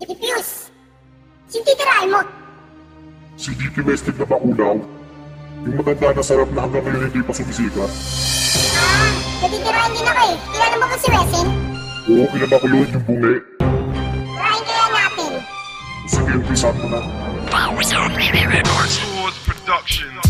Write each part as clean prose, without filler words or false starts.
Fuse! Sino titirahin mo? Si Dicky Wested na bakulaw. Yung matanda na sarap na hanggang ngayon hindi pa sumisikat. Natitirahin din ako eh. Kilala mo ba si Resin? Oo, kilala ko yun, yung bungi. Tirahin kaya natin. Sige, umpisan mo na. Swords Productions.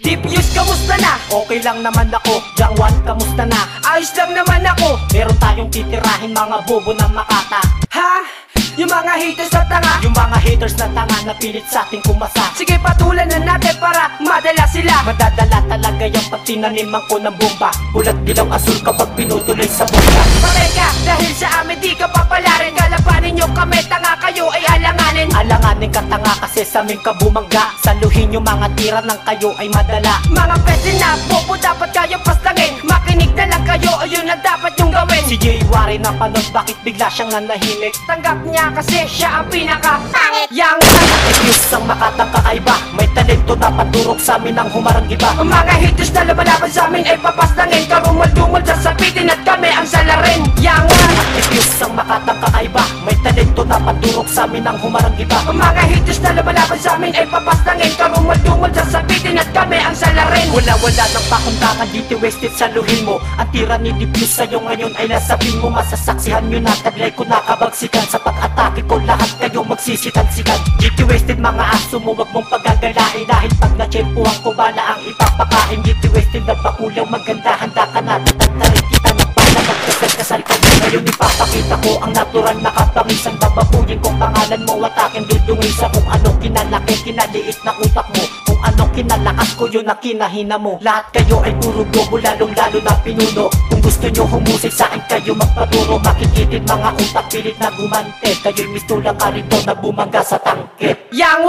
Diffuse, kamusta na? Okay lang naman ako. Jangwan, kamusta na? Ayos lang naman ako. Meron tayong titirahin mga bobo ng Makata. Ha? Yung mga haters na tanga, yung mga haters na tanga na pilit sa ating kumasa. Sige, patulan na natin para madala sila. Madadala talaga yung pag tinaniman ko ng bomba. Bulat dilaw asul kapag pinutuloy sa bomba. Patay ka dahil sa amin di ka papalarin. Kalabanin nyo kami, tanga kayo ay alanganin. Alanganin ka tanga kasi sa amin ka bumangga. Saluhin yung mga tira ng kayo ay madala. Mga pwede na bobo dapat kayo pastangin. Makinig na lang kayo, ayun na dapat yung gawin. Si Jay Wari na panon, bakit bigla siyang nanahimik? Tanggap niya kasi siya ang pinaka-pangit. Yang Diffuse ang Makatang kakaiba. May talento na paturok sa amin ang humarang iba. Ang mga haters na labalaban sa amin ay papastangin. Karumal-dumal sasapitin at kami ang salarin. Yang Diffuse ang Makatang kakaiba. May talento na paturok sa amin ang humarang iba. Ang mga haters na labalaban sa amin ay papastangin. Karumal-dumal sasapitin at kami ang salarin. Wala ng pakundangan dito wasted saluhin mo. Ang tira ni Diffuse sa'yo ngayon ay nasabing mo. Masasaksihan nyo na taglay ko nakabagsikan sa pag-atake ko lahat kayo magsisitan-sikan. Dito wasted mga aso mo, wag mong pagagalain. Dahil pag na-tsempuhan ko bala ang ipapakain. Dito wasted na bakulaw maganda, handa ka na tatantarin kita ng bala. Magkasal-kasal ka ngayon ipapakita ko ang natural na kapangisan. Bababuyin kong pangalan mo at aking dudungin sa kung anong kinalaki, kinaliit na utak mo. Kung anong kinalakas ko yun ang kinahina mo. Lahat kayo ay puro bobo, lalong lalo na pinuno. Kung gusto nyo humusik sa akin kayo magpaturo. Makikitid mga utak pilit na gumante. Kayo'y mistulang ka rito na bumangga sa tangke. Yang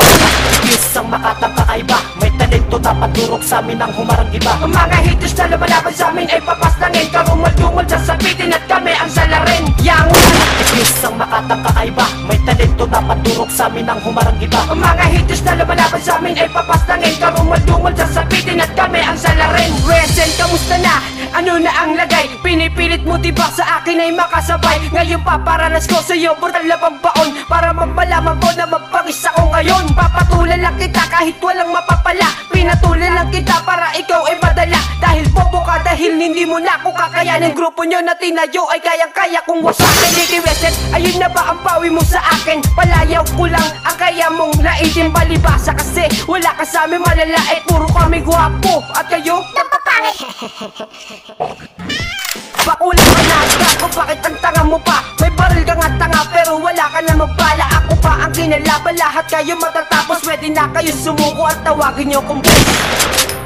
Diffuse ang Makatang kakaiba. May talento na paturok sa amin ang humarang iba. Ang mga haters na lumalaban sa amin ay papastangin. Karumal-dumal sasapitin at kami ang salarin. Yang Diffuse ang Makatang kakaiba. May talento na paturok sa amin ang humarang iba. Ang mga haters na lumalaban sa amin ay papastangin. Karumal-dumal sasapitin at kami ang salarin. Resin, kamusta na? Ano na ang lagay? Pinipilit mo diba sa akin ay makasabay? Ngayon paparanas ko sa'yo brutal na pambaon. Para mapalaman ko na magpangis ako ngayon. Papatulan lang kita kahit walang mapapala. Pinatulan lang kita para ikaw ay madala. Dahil bobo ka, dahil hindi mo na ako kakayanin. Grupo nyo na tinayo ay kayang-kaya kung wasakin. Dito wasted, ayun na ba ang pawi mo sa akin? Palayaw ko lang ang kaya mong laitin palibasa. Kasi wala ka sa amin malalait. Puro kami gwapo at kayo Napapangit! Bakulang ka na ako, bakit ang tanga mo pa? May baril ka nga tanga pero wala ka na magbala. Ako pa ang kinalaban, lahat kayo matatapos. Pwede na kayo sumuko at tawagin nyo kung boss.